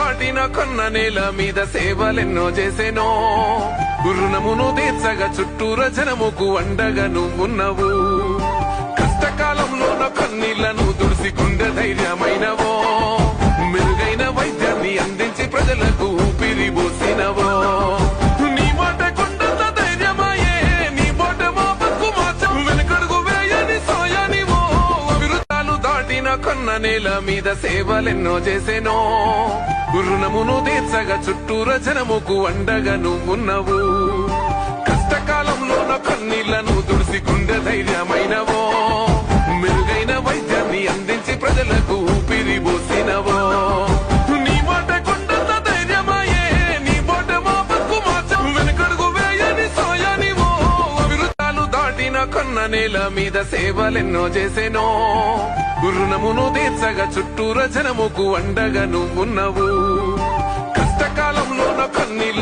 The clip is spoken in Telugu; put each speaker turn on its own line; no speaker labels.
దాటిన కొన్న నేల మీద సేవలెన్నో చేసెనో రుణమును తీర్చగా చుట్టూర జనముకు అండగా నువ్వున్నవు కష్టకాలంలోన కన్నీళ్లను తుడిసి గుండె ధైర్యమైనవో మెరుగైన వైద్యాన్ని అందించి ప్రజలకు ఊపిరి పోసినవో నీ మాట కొండంత ధైర్యమాయే నీ మాట మా బతుకు మార్చం వెనకడుగు వేయని సోయనివో అవిరుద్ధాలు దాటిన కొన్న నేల మీద సేవలెన్నో చేసెనో రుణమును తీర్చగా చుట్టూర జనముకు అండగా నువ్వున్నవు కష్టకాలంలోన కన్నీళ్లను తుడిసి గుండె ధైర్యమైనవో మెరుగైన వైద్యాన్ని అందించి ప్రజలకు ఊపిరి పోసినవో నీ మాట కొండంత ధైర్యమాయే నీ మాట మా బతుకు మార్చం వెనకడుగు వేయని సోయనివో అవిరుద్ధాలు దాటిన కొన్న నేల మీద సేవలెన్నో చేసెనో రుణమును తీర్చగా చుట్టూర జనముకు అండగా నువ్వున్నవు కష్టకాలంలోన కన్నీళ్ల